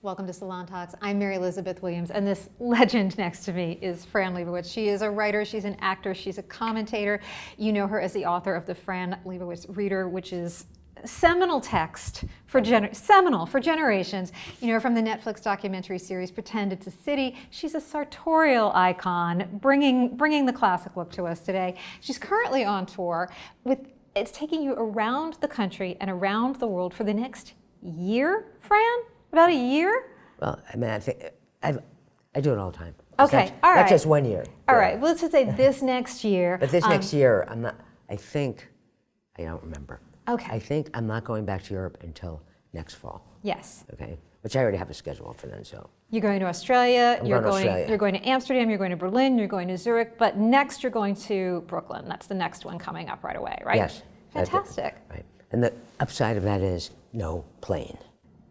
Welcome to Salon Talks. I'm Mary Elizabeth Williams, and this legend next to me is Fran Lebowitz. She is a writer, she's an actor, she's a commentator. You know her as the author of the Fran Lebowitz Reader, which is seminal text for seminal for generations. You know her from the Netflix documentary series Pretend It's a City. She's a sartorial icon, bringing the classic look to us today. She's currently on tour it's taking you around the country and around the world for the next year, Fran? About a year? Well, I mean, I think I do it all the time. Okay, all right. Not just 1 year. All right, well, let's just say this next year. But this next year, I don't remember. Okay. I think I'm not going back to Europe until next fall. Yes. Okay, which I already have a schedule for then, so. You're going to Australia, You're going to Amsterdam, you're going to Berlin, you're going to Zurich, but next you're going to Brooklyn. That's the next one coming up right away, right? Yes. Fantastic. Right. And the upside of that is no plane.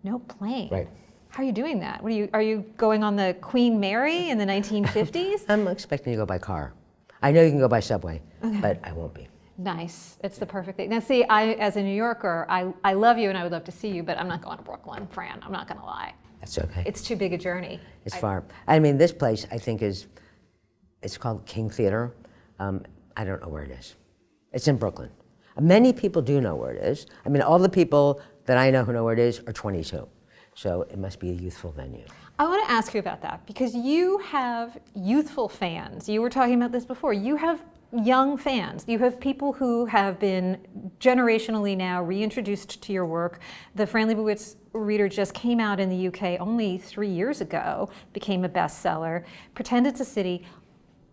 No plane? Right. How are you doing that? Are you going on the Queen Mary in the 1950s? I'm expecting to go by car. I know you can go by subway, but I won't be. Nice. It's the perfect thing. Now, see, as a New Yorker, I love you and I would love to see you, but I'm not going to Brooklyn, Fran. I'm not going to lie. That's okay. It's too big a journey. It's far. I mean, this place, I think, it's called King Theater. I don't know where it is. It's in Brooklyn. Many people do know where it is. I mean, all the people that I know who know where it is are 22. So it must be a youthful venue. I want to ask you about that because you have youthful fans. You were talking about this before. You have young fans. You have people who have been generationally now reintroduced to your work. The Fran Lebowitz Reader just came out in the UK only 3 years ago, became a bestseller. Pretend It's a City.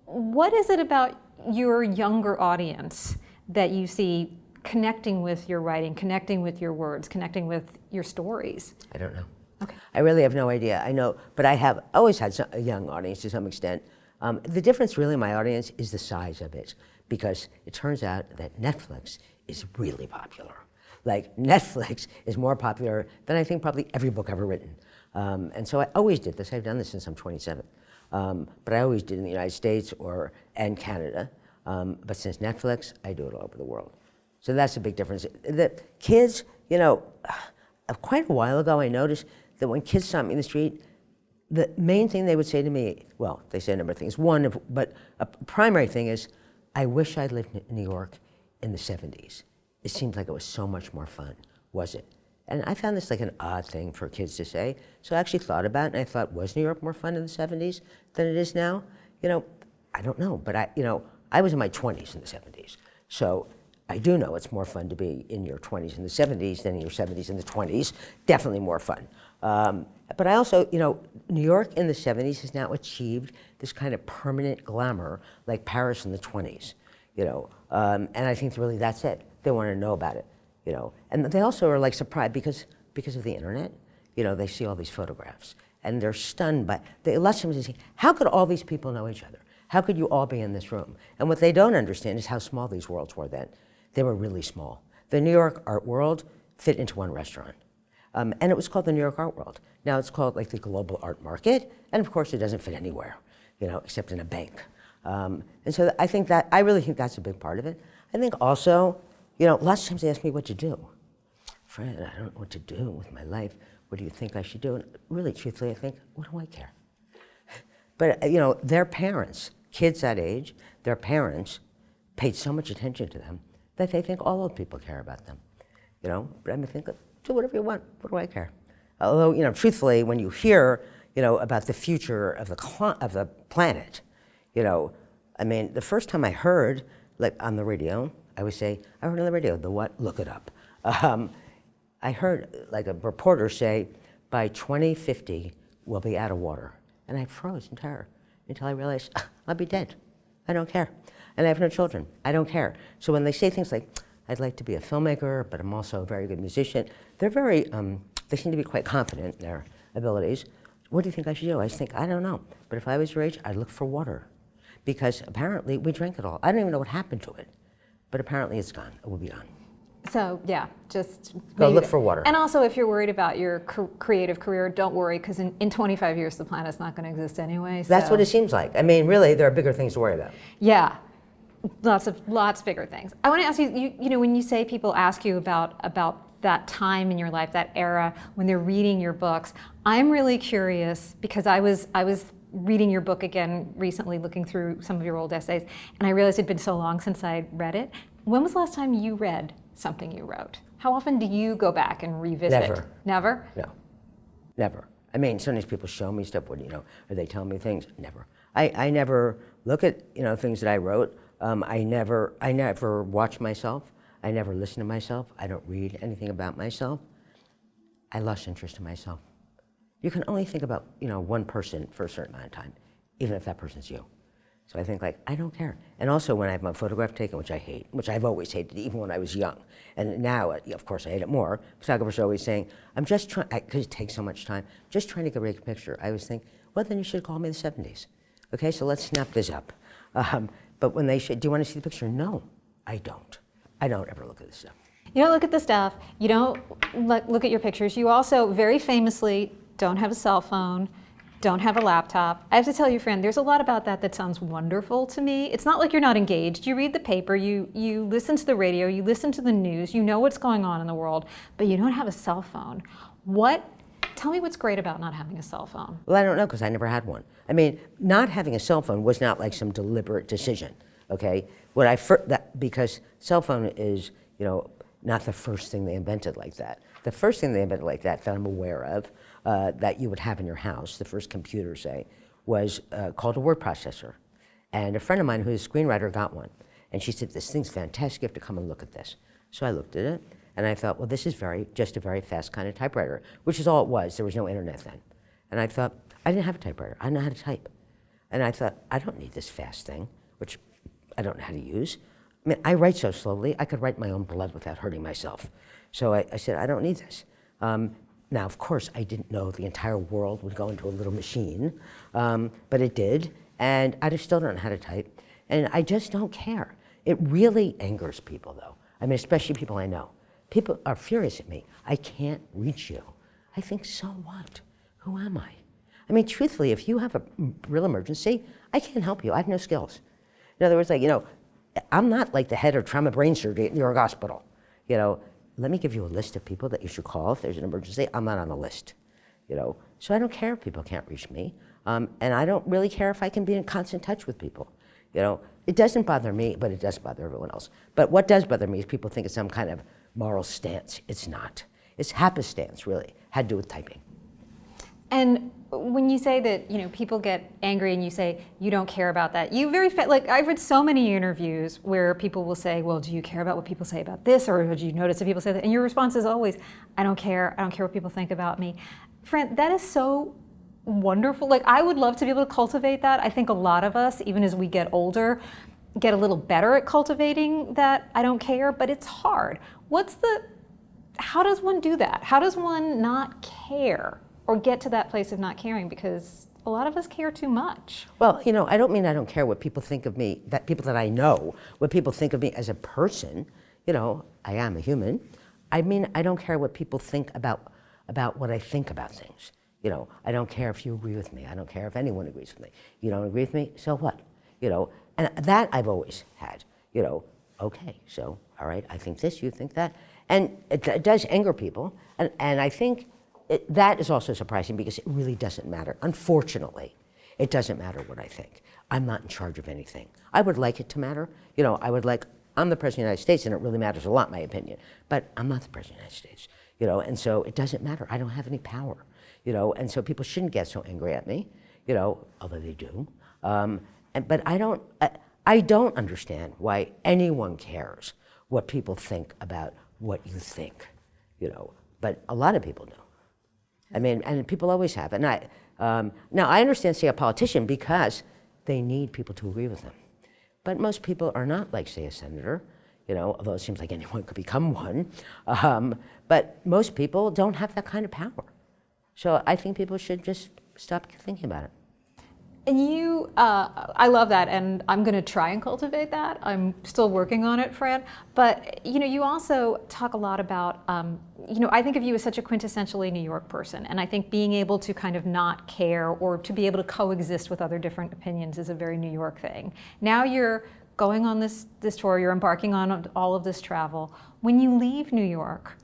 What is it about your younger audience that you see connecting with your writing, connecting with your words, connecting with your stories? I don't know. Okay. I really have no idea. I know, but I have always had a young audience to some extent. The difference really in my audience is the size of it, because it turns out that Netflix is really popular. Like, Netflix is more popular than I think probably every book ever written. And so I always did this. I've done this since I'm 27. But I always did in the United States and Canada. But since Netflix, I do it all over the world. So that's a big difference. The kids, quite a while ago, I noticed that when kids saw me in the street, the main thing they would say to me, well, they say a number of things. But a primary thing is, I wish I'd lived in New York in the 70s. It seemed like it was so much more fun, was it? And I found this like an odd thing for kids to say. So I actually thought about it, and I thought, was New York more fun in the 70s than it is now? I don't know, but I was in my 20s in the 70s. So I do know it's more fun to be in your 20s in the 70s than in your 70s in the 20s. Definitely more fun. But I also, New York in the 70s has now achieved this kind of permanent glamour like Paris in the 20s, and I think really that's it. They want to know about it, And they also are like surprised because of the internet, they see all these photographs and they're stunned by, a lot of times they say, how could all these people know each other? How could you all be in this room? And what they don't understand is how small these worlds were then. They were really small. The New York art world fit into one restaurant. And it was called the New York Art World. Now it's called like the global art market. And of course it doesn't fit anywhere, except in a bank. And so I really think that's a big part of it. I think also, lots of times they ask me what to do. Fran, I don't know what to do with my life. What do you think I should do? And really, truthfully, I think, what do I care? But, their parents, kids that age, their parents paid so much attention to them that they think all old people care about them, But I think, do whatever you want. What do I care? Although, truthfully, when you hear, about the future of the planet, the first time I heard, like on the radio, I heard on the radio, the what? Look it up. I heard like a reporter say, by 2050, we'll be out of water. And I froze in terror until I realized, I'll be dead. I don't care. And I have no children. I don't care. So when they say things like, I'd like to be a filmmaker, but I'm also a very good musician, they're they seem to be quite confident in their abilities. What do you think I should do? I think, I don't know. But if I was your age, I'd look for water. Because apparently we drank it all. I don't even know what happened to it. But apparently it's gone. It will be gone. So yeah, just go look for water. And also, if you're worried about your creative career, don't worry, because in 25 years the planet's not going to exist anyway. So. That's what it seems like. Really, there are bigger things to worry about. Yeah, lots bigger things. I want to ask you, when you say people ask you about that time in your life, that era when they're reading your books. I'm really curious because I was reading your book again recently, looking through some of your old essays, and I realized it'd been so long since I read it. When was the last time you read something you wrote? How often do you go back and revisit? Never. Never? No, never. I mean, sometimes people show me stuff, or they tell me things. Never. I never look at things that I wrote. I never watch myself. I never listen to myself. I don't read anything about myself. I lost interest in myself. You can only think about one person for a certain amount of time, even if that person's you. So I think I don't care. And also when I have my photograph taken, which I hate, which I've always hated, even when I was young, and now of course I hate it more. Photographers are always saying, I'm just trying, because it takes so much time, just trying to get a great picture. I always think, well then you should call me the 70s. Okay, so let's snap this up. But when they say, do you want to see the picture? No, I don't. I don't ever look at this stuff. You don't look at the stuff, you don't look at your pictures. You also very famously don't have a cell phone, don't have a laptop. I have to tell you, Fran, there's a lot about that sounds wonderful to me. It's not like you're not engaged. You read the paper, you listen to the radio, you listen to the news, you know what's going on in the world, but you don't have a cell phone. Tell me what's great about not having a cell phone. Well, I don't know, because I never had one. I mean, not having a cell phone was not like some deliberate decision, okay? Because cell phone is, not the first thing they invented like that. The first thing they invented like that I'm aware of, that you would have in your house, the first computer, say, was called a word processor. And a friend of mine who's a screenwriter got one. And she said, this thing's fantastic, you have to come and look at this. So I looked at it, and I thought, well, this is just a very fast kind of typewriter, which is all it was. There was no internet then. And I thought, I didn't have a typewriter. I didn't know how to type. And I thought, I don't need this fast thing, which I don't know how to use. I mean, I write so slowly, I could write my own blood without hurting myself. So I said, I don't need this. Now, of course, I didn't know the entire world would go into a little machine, but it did, and I just still don't know how to type, and I just don't care. It really angers people, though. I mean, especially people I know. People are furious at me. I can't reach you. I think, so what? Who am I? I mean, truthfully, if you have a real emergency, I can't help you. I have no skills. In other words, I'm not like the head of trauma brain surgery at New York Hospital. Let me give you a list of people that you should call if there's an emergency. I'm not on the list. So I don't care if people can't reach me, and I don't really care if I can be in constant touch with people. It doesn't bother me, but it does bother everyone else. But what does bother me is people think it's some kind of moral stance. It's not. It's happenstance, really. Had to do with typing. And when you say that, people get angry and you say you don't care about that, I've read so many interviews where people will say, well, do you care about what people say about this, or do you notice that people say that? And your response is always, I don't care. I don't care what people think about me. Fran, that is so wonderful. I would love to be able to cultivate that. I think a lot of us, even as we get older, get a little better at cultivating that I don't care, but it's hard. How does one do that? How does one not care or get to that place of not caring? Because a lot of us care too much. Well, I don't mean I don't care what people think of me, that people that I know, what people think of me as a person. I am a human. I mean, I don't care what people think about what I think about things. I don't care if you agree with me. I don't care if anyone agrees with me. You don't agree with me, so what? And that I've always had. Okay, so, all right, I think this, you think that. And it does anger people, and I think that is also surprising because it really doesn't matter. Unfortunately, it doesn't matter what I think. I'm not in charge of anything. I would like it to matter. I'm the President of the United States, and it really matters a lot, my opinion. But I'm not the President of the United States, and so it doesn't matter. I don't have any power, and so people shouldn't get so angry at me, although they do. But I don't understand why anyone cares what people think about what you think, but a lot of people do. I mean, and people always have. And now I understand, say, a politician because they need people to agree with them. But most people are not like, say, a senator, although it seems like anyone could become one. But most people don't have that kind of power. So I think people should just stop thinking about it. And I love that, and I'm going to try and cultivate that. I'm still working on it, Fran. But you also talk a lot about, I think of you as such a quintessentially New York person, and I think being able to kind of not care or to be able to coexist with other different opinions is a very New York thing. Now you're going on this tour, you're embarking on all of this travel. When you leave New York,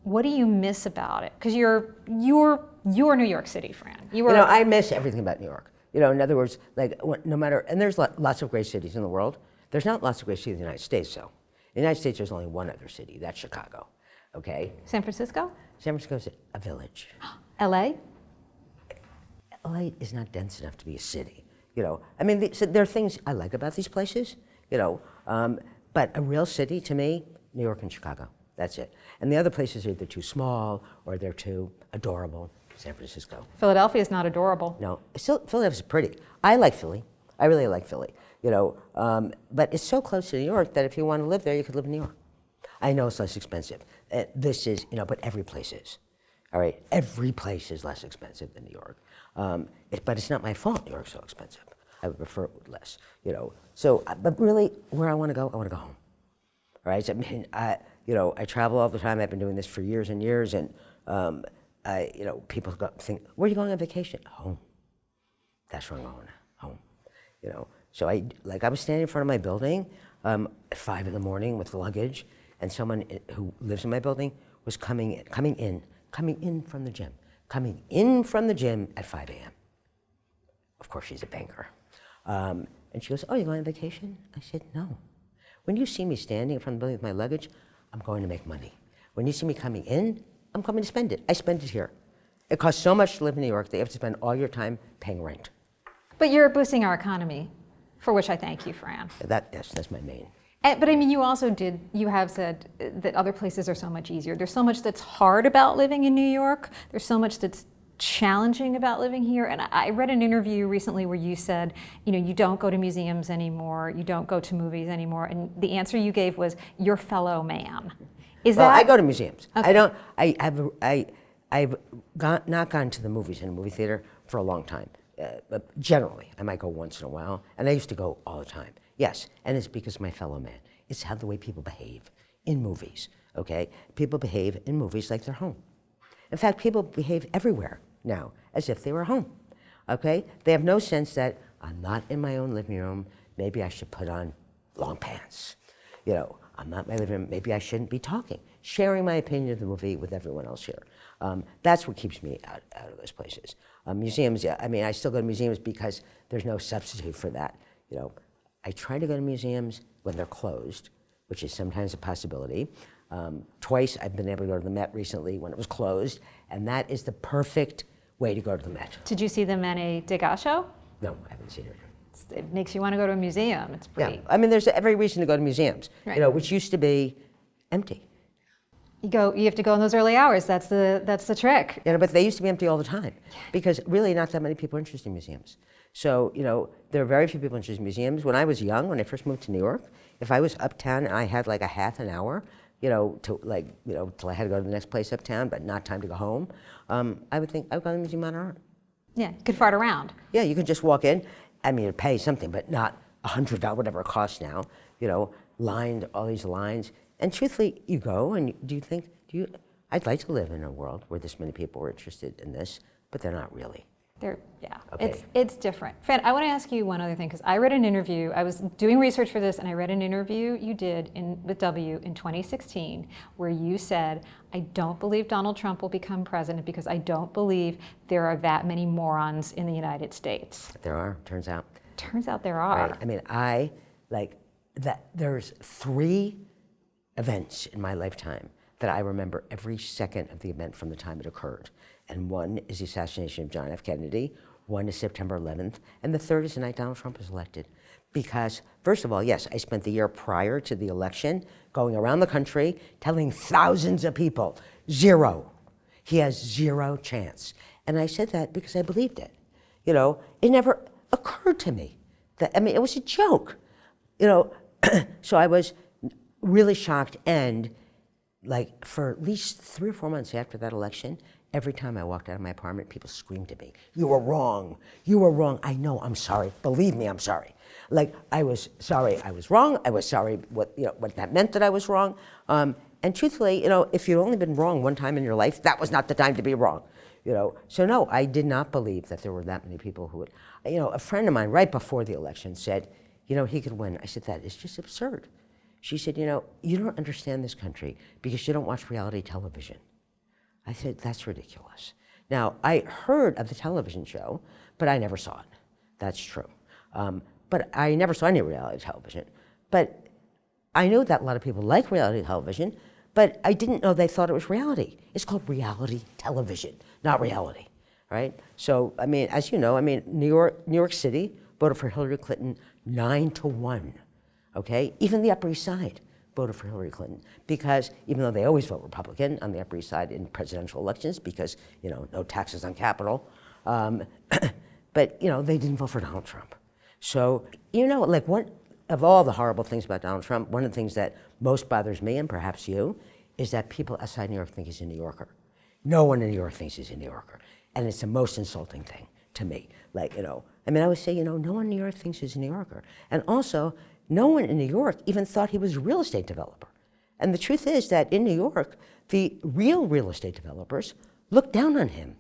What do you miss about it? Because you're New York City, Fran. You know, I miss everything about New York. You know, in other words, like no matter, and there's lots of great cities in the world. There's not lots of great cities in the United States, though. In the United States, there's only one other city. That's Chicago. Okay. San Francisco? San Francisco's a village. L.A.? LA is not dense enough to be a city. You know, I mean, so there are things I like about these places. You know, but a real city to me, New York and Chicago. That's it. And the other places are either too small or they're too adorable. San Francisco. Philadelphia is not adorable. No, still, Philadelphia's pretty. I like Philly. I really like Philly. You know, but it's so close to New York that if you want to live there, you could live in New York. I know it's less expensive. This is, you know, but every place is. All right, every place is less expensive than New York. But it's not my fault New York's so expensive. I would prefer it less. You know, so but really, where I want to go home. All right, so, I mean, you know, I travel all the time. I've been doing this for years and years, and you know, people think, where are you going on vacation? Home. That's where I'm going. Home. You know, so I was standing in front of my building at 5 in the morning with luggage, and someone who lives in my building was coming in from the gym at 5 a.m. Of course, she's a banker. And she goes, oh, you're going on vacation? I said, no. When you see me standing in front of the building with my luggage, I'm going to make money. When you see me coming in, I'm coming to spend it. I spend it here. It costs so much to live in New York that you have to spend all your time paying rent. But you're boosting our economy, for which I thank you, Fran. Yes, that's my main. But I mean, you have said that other places are so much easier. There's so much that's hard about living in New York. There's so much that's challenging about living here. And I read an interview recently where you said, you know, you don't go to museums anymore, you don't go to movies anymore. And the answer you gave was your fellow man. I go to museums. Okay. I've not gone to the movies in a movie theater for a long time. But generally, I might go once in a while, and I used to go all the time. Yes, and it's because of my fellow man. It's how the way people behave in movies, okay? People behave in movies like they're home. In fact, people behave everywhere now as if they were home, okay? They have no sense that I'm not in my own living room, maybe I should put on long pants. You know, I'm not in my living room, maybe I shouldn't be talking, sharing my opinion of the movie with everyone else here. That's what keeps me out of those places. Museums, yeah, I mean, I still go to museums because there's no substitute for that. You know, I try to go to museums when they're closed, which is sometimes a possibility. Twice I've been able to go to the Met recently when it was closed, and that is the perfect way to go to the Met. Did you see the Manet Degas show? No, I haven't seen it. It makes you want to go to a museum. It's pretty. Yeah, I mean, there's every reason to go to museums, right. You know, which used to be empty. You have to go in those early hours. That's the trick. You know, but they used to be empty all the time because really not that many people are interested in museums. So, you know, there are very few people interested in museums. When I was young, when I first moved to New York, if I was uptown and I had like a half an hour, you know, till I had to go to the next place uptown, but not time to go home, I would think, I'd go to the Museum of Modern Art. Yeah, you could fart around. Yeah, you could just walk in. I mean, you'd pay something, but not $100, whatever it costs now, you know, lined, all these lines. And truthfully, you go and I'd like to live in a world where this many people were interested in this, but they're not really. Okay. It's different. Fran, I want to ask you one other thing, because I read an interview, I was doing research for this, and I read an interview you did with W in 2016, where you said, I don't believe Donald Trump will become president because I don't believe there are that many morons in the United States. There are, turns out. Turns out there are. Right. I mean, there's 3 events in my lifetime that I remember every second of the event from the time it occurred. And one is the assassination of John F. Kennedy, one is September 11th, and the third is the night Donald Trump was elected. Because, first of all, yes, I spent the year prior to the election going around the country telling thousands of people, 0. He has 0 chance. And I said that because I believed it. You know, it never occurred to me. It was a joke. You know, so I was really shocked, and like for at least 3 or 4 months after that election, every time I walked out of my apartment, people screamed at me, you were wrong, you were wrong. I know, I'm sorry, believe me, I'm sorry. Like, I was sorry I was wrong, I was sorry what that meant that I was wrong. And truthfully, you know, if you'd only been wrong one time in your life, that was not the time to be wrong. You know, so no, I did not believe that there were that many people who would, you know, a friend of mine right before the election said, you know, he could win. I said, that is just absurd. She said, you know, you don't understand this country because you don't watch reality television. I said, that's ridiculous. Now, I heard of the television show, but I never saw it. That's true. But I never saw any reality television. But I knew that a lot of people like reality television, but I didn't know they thought it was reality. It's called reality television, not reality, right? So, I mean, as you know, I mean, New York City voted for Hillary Clinton 9-1, okay? Even the Upper East Side voted for Hillary Clinton because even though they always vote Republican on the Upper East Side in presidential elections because, you know, no taxes on capital, but, you know, they didn't vote for Donald Trump. So, you know, like one of all the horrible things about Donald Trump, one of the things that most bothers me, and perhaps you, is that people outside New York think he's a New Yorker. No one in New York thinks he's a New Yorker. And it's the most insulting thing to me. Like, you know, I mean, I would say, you know, no one in New York thinks he's a New Yorker. And also, no one in New York even thought he was a real estate developer. And the truth is that in New York, the real estate developers look down on him.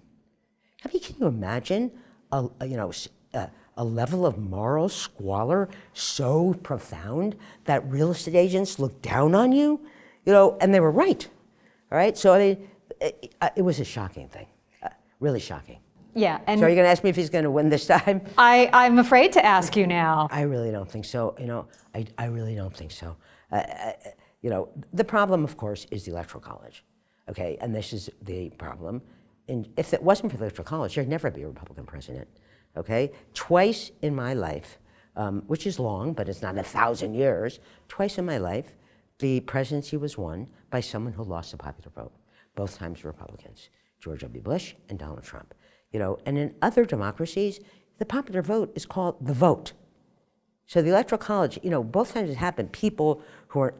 I mean, can you imagine a level of moral squalor so profound that real estate agents look down on you? You know, and they were right, all right? So, I mean, it was a shocking thing, really shocking. Yeah, and so are you going to ask me if he's going to win this time? I'm afraid to ask you now. I really don't think so. You know, I really don't think so. You know, the problem, of course, is the Electoral College, okay? And this is the problem. And if it wasn't for the Electoral College, there'd never be a Republican president, okay? Twice in my life, which is long, but it's not 1,000 years, twice in my life, the presidency was won by someone who lost the popular vote. Both times Republicans, George W. Bush and Donald Trump. You know, and in other democracies, the popular vote is called the vote. So the Electoral College, you know, both times it happened, people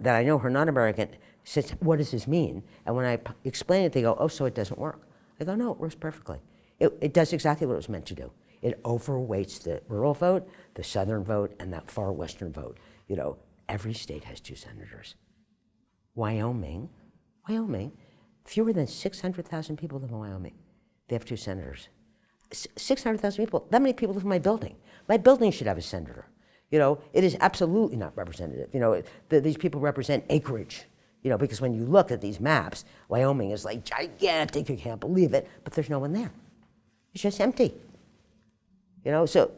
that I know who are not American said, what does this mean? And when I explain it, they go, oh, so it doesn't work. I go, no, it works perfectly. It does exactly what it was meant to do. It overweights the rural vote, the southern vote, and that far western vote. You know, every state has 2 senators. Wyoming, fewer than 600,000 people live in Wyoming. They have 2 senators. 600,000 people, that many people live in my building. My building should have a senator. You know, it is absolutely not representative. You know, these people represent acreage. You know, because when you look at these maps, Wyoming is like gigantic, you can't believe it, but there's no one there. It's just empty. You know, so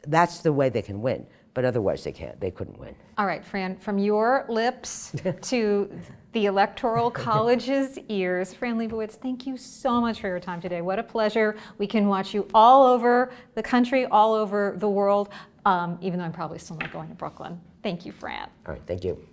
that's the way they can win, but otherwise they couldn't win. All right, Fran, from your lips to the Electoral College's ears, Fran Lebowitz, thank you so much for your time today. What a pleasure. We can watch you all over the country, all over the world, even though I'm probably still not going to Brooklyn. Thank you, Fran. All right, thank you.